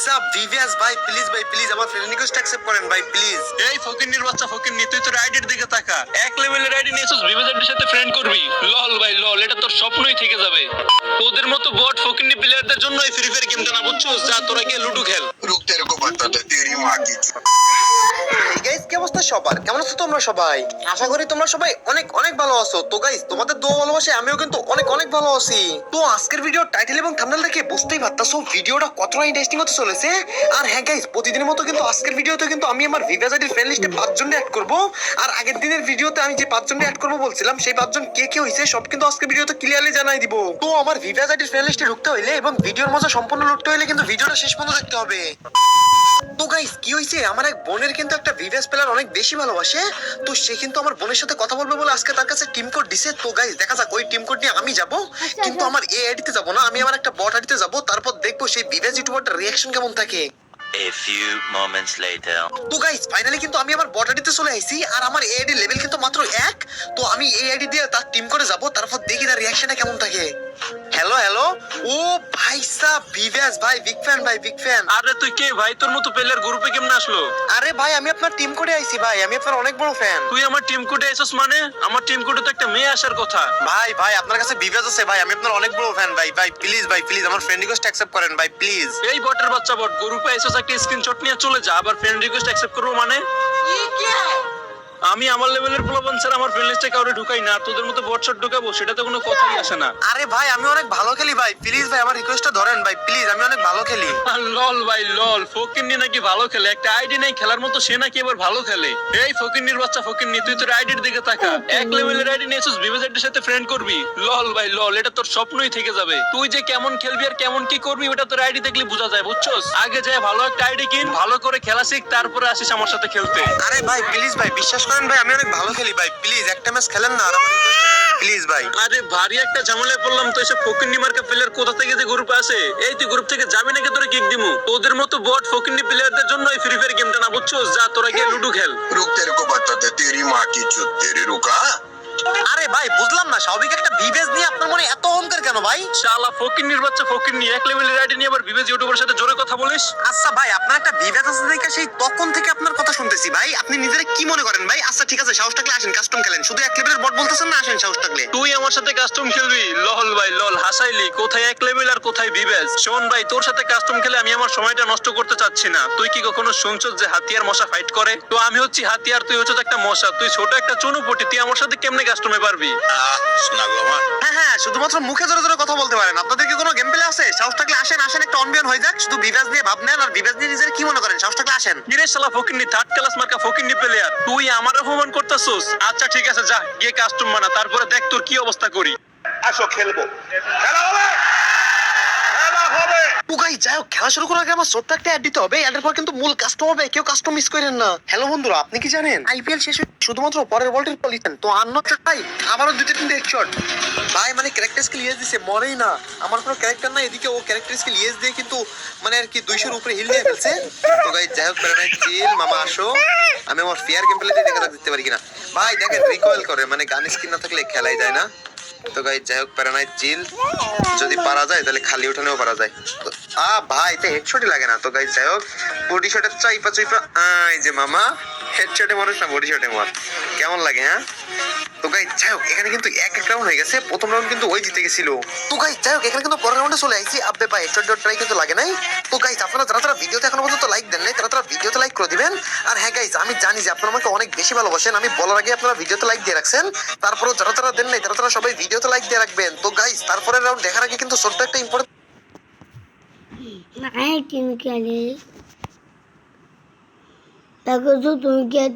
Sub ভিভিয়াস ভাই please আমার friend request accept করেন ভাই প্লিজ। এই ফকিন্নির বাচ্চা ফকিন্নি, তুই তোর আইডির দিকে তাকা। এক লেভেলের আইডি নিয়েছিস, ভিভিজের সাথে ফ্রেন্ড করবি। লল ভাই লল, এটা তোর স্বপ্নই থেকে যাবে। তোদের মতো বট ফকিন্নি প্লেয়ারদের জন্য এই ফ্রি ফায়ার গেমটা না, বুঝছস? যা তোরা গিয়ে লুডো খেল। रुक तेरे को बताते तेरी माँ की গাইস কি অবস্থা সবার, কেমন আছো তোমরা সবাই? আশা করি তোমরা সবাই অনেক অনেক ভালো আছো। তো গাইস তোমাদের দোয়া ভালোবাসে আমিও কিন্তু অনেক অনেক ভালো আছি। তো আজকের ভিডিও টাইটেল এবং থাম্বনেল দেখে বুঝতেই পারতাছো ভিডিওটা কতটা ইন্টারেস্টিং হতে চলেছে। আর হ্যাঁ গাইস, প্রতিদিনের মতো কিন্তু আজকের ভিডিওতে কিন্তু আমি আমার ভিভিয়াস আইডির ফ্রেন্ড লিস্টে 5 জন অ্যাড করব। আর আগের দিনের ভিডিওতে আমি যে 5 জন অ্যাড করব বলছিলাম, সেই 5 জন কে কে হইছে সব কিন্তু আজকের ভিডিওতে ক্লিয়ারলি জানাই দিব। তো আমার ভিভিয়াস আইডির ফ্রেন্ড লিস্টে ঢুকতে হইলে এবং ভিডিওর মজা সম্পূর্ণ লুটতে হইলে কিন্তু ভিডিওটা শেষ পর্যন্ত দেখতে হবে। তো গাইস কি হইছে, আমার এক বোনের কিন্তু একটা ভিভিএস প্লেয়ার অনেক বেশি ভালোবাসে। তো সে কিন্তু আমার বোনের সাথে কথা বলবে বলে আজকে তার কাছে টিম কোড দিছে। তো গাইস দেখা যাক ওই টিম কোড নিয়ে আমি যাব, কিন্তু আমার এই আইডিতে যাব না, আমি আমার একটা বট আইডিতে যাব। তারপর দেখবো সেই ভিভিএস ইউটিউবারটার রিঅ্যাকশন কেমন থাকে। A few moments later. তো গাইস ফাইনালি কিন্তু আমি আমার বট আইডিতে চলে আইছি। আর আমার এই আইডি লেভেল কিন্তু মাত্র 1। তো আমি এই আইডি দিয়ে তার টিম করে যাব, তারপর দেখি তার রিঅ্যাকশনটা কেমন থাকে। হ্যালো হ্যালো, ও ভাই সাব ভিভিয়াস ভাই, বিগ ফ্যান ভাই, বিগ ফ্যান। আরে তুই কে ভাই? তোর মতো প্লেয়ার গ্রুপে কেমনে আসলো? আরে ভাই আমি আপনার টিম করে আইছি ভাই, আমি আপনার অনেক বড় ফ্যান। তুই আমার টিম কোডে এসেছিস মানে? আমার টিম কোডে তো একটা মেয়ে আসার কথা। ভাই আপনার কাছে ভিভিয়াস আছে ভাই, আমি আপনার অনেক বড় ফ্যান ভাই। ভাই প্লিজ আমার ফ্রেন্ড রিকোয়েস্ট অ্যাকসেপ্ট করেন ভাই প্লিজ। এই বটের বাচ্চা বট, গ্রুপে এসেছিস একটা স্ক্রিনশট নিয়ে চলে যা, আবার ফ্রেন্ড রিকোয়েস্ট অ্যাকসেপ্ট করবো মানে? আমি আমার লেভেলের পোলাপান স্যার আমার ফ্রেন্ড লিস্টে কাউরে ঢুকাই না। তোদের মতো বট শট ঢুকাবো সেটা তো কোনো কথাই আসে না। আরে ভাই আমি অনেক ভালো খেলি ভাই, প্লিজ ভাই আমার রিকোয়েস্টটা ধরেন ভাই প্লিজ, আমি অনেক ভালো খেলি। লল ভাই লল, ফকিন্নি নাকি ভালো খেলে? একটা আইডি নাই খেলার মতো, সে নাকি এবার ভালো খেলে। এই ফকিন্নির বাচ্চা ফকিন্নি, তুই তোর আইডির দিকে তাকা। এক লেভেলের আইডি নিয়েছিস, ভিভিজের সাথে ফ্রেন্ড করবি। লল ভাই লল, এটা তোর স্বপ্নই থেকে যাবে। তুই যে কেমন খেলবি আর কেমন কি করবি ওটা তোর আইডি দেখলে বোঝা যায়, বুঝছস? আগে যায় ভালো একটা আইডি কিন, ভালো করে খেলা শিখ, তারপরে আসিস আমার সাথে খেলতে। আরে ভাই প্লিজ ভাই বিশ্বাস করেন ভাই, আমি অনেক ভালো খেলি ভাই, প্লিজ একটা ম্যাচ খেলেন না আর আমার রিকোয়েস্টটা প্লিজ ভাই। আরে ভারী একটা ঝামেলায় পড়লাম তো। এসব ফকিন্নি মার্কা প্লেয়ার কোথা থেকে যে গ্রুপে আসে? এই তুই গ্রুপ থেকে যাবি নাকি তোরে কিক দিমু? তোদের মতো বট ফকিন্নি প্লেয়ারদের জন্য এই ফ্রি ফায়ার গেমটা না, বুঝছস? যা তোরা গিয়ে লুডো খেল। रुक तेरे को बताते तेरी माँ की चुत तेरे रुका আরে ভাই বুঝলাম না, স্বাভাবিক একটা ভিভিএস নিয়ে আপনার মনে এত অহংকার কেন ভাই? শালা ফকিন্নির বাচ্চা ফকিন্নি, এক লেভেলের আইডি নিয়ে আবার ভিভেজ ইউটিউবের সাথে জোরে কথা বলিস? আচ্ছা ভাই আপনার একটা ভিভিএস আছে দেখে সেই তখন থেকে আপনার কথা শুনতেছি ভাই, আপনি নিজেরা কি মনে করেন ভাই? আচ্ছা ঠিক আছে, সাহস থাকলে আসেন কাস্টম খেলেন, শুধু এক লেভেলের বট বলতেছেন না, আসেন সাহস থাকলে। তুই আমার সাথে কাস্টম খেলবি? লল ভাই লল, হাসাইলি। কোথায় এক লেভেল আর কোথায় ভিভেজ? শোন ভাই, তোর সাথে কাস্টম খেলে আমি আমার সময়টা নষ্ট করতে চাচ্ছি না। তুই কি কখনো শুনছস যে হাতিয়ার মশা ফাইট করে? তো আমি হচ্ছি হাতিয়ার, তুই হচ্ছিস একটা মশা। তুই ছোট একটা চুনুপটি, তুই আমার সাথে কেমনে কাস্টমে পারবি? सुना गो माँ হ্যাঁ শুধুমাত্র মুখে জোরে জোরে কথা বলতে পারেন। আপনাদের কি কোনো গেম প্লে আছে? সাহস থাকলে আসেন একটা অনবিয়ন হয়ে যাক, শুধু ভিভিএস নিয়ে ভাব নেন আর ভিভিএস নিয়ে নিজের কি মনে করেন, সাহস থাকলে আসেন। কিরে শালা ফকিন্নি, থার্ড ক্লাস মার্কা ফকিন্নি প্লেয়ার, তুই আমার অপমান করতেছস? আচ্ছা ঠিক আছে, যা গিয়ে কাস্টম বানা, তারপরে দেখ তোর কি অবস্থা করি। আসো খেলবো খেলা হবে খেলা হবে তো গাইস যাই হোক, খেলা শুরু করার আগে আমার ছোট্ট একটা অ্যাড দিতে হবে। অ্যাডের পর কিন্তু মূল কাস্টম হবে, কেউ কাস্টম মিস করেন না। হ্যালো বন্ধুরা, আপনি কি জানেন আইপিএল শেষ হয়ে শুধুমাত্র পরের বলটির পলিশন তো আননক ভাই আবারও 2-3 হেডশট ভাই, মানে ক্যারেক্টার স্কিল ইয়েস দিছে, মরেই না। আমার কোনো ক্যারেক্টার না, এদিকে ও ক্যারেক্টার স্কিল ইয়েস দিয়ে কিন্তু মানে আর কি 200-এর উপরে হিল দিয়ে ফেলছে। তো গাইস যাই হোক, প্যারানাইট চিল মামা আসো, আমি আমার ফেয়ার গেম প্লে দিয়ে দেখা দিতে পারি কিনা। ভাই দেখেন রিকয়েল করে, মানে গান স্কিন না থাকলে খেলাই যায় না। তো গাইস যাই হোক, প্যারানাইট চিল, যদি পারা যায় তাহলে খালি উঠানেও পারা যায়। ভাই তো হেডশটই লাগে না। তো গাইস যাই হোক, বডি শটের চাইপা এই যে মামা হেডশটে মানুষ না বডি শটে মার, কেমন লাগে হ্যাঁ? তো গাইস যাই হোক, এখানে কিন্তু এক রাউন্ড হয়ে গেছে, প্রথম রাউন্ড কিন্তু ওই জিতে গেছিল। তো গাইস যাই হোক, এখানে কিন্তু পরের রাউন্ডে চলে আইছি। আব্বে ভাই হেডশট ট্রাই কিন্তু লাগে নাই। তো গাইস আপনারা যারা ভিডিওতে এখনো পর্যন্ত লাইক দেন নাই তারা ভিডিওতে লাইক করে দিবেন। আর হ্যাঁ গাইস, আমি জানি যে আপনারা আমাকে অনেক বেশি ভালোবাসেন, আমি বলার আগে আপনারা ভিডিওতে লাইক দিয়ে রাখছেন। তারপরেও যারা দেন নাই তারা সবাই ভিডিওতে লাইক দিয়ে রাখবেন। তো গাইস তারপরের রাউন্ড দেখার আগে কিন্তু ছোট্ট একটা ইম্পর্টেন্ট नाही टीम केली. त्याकडे तुम्ही घेत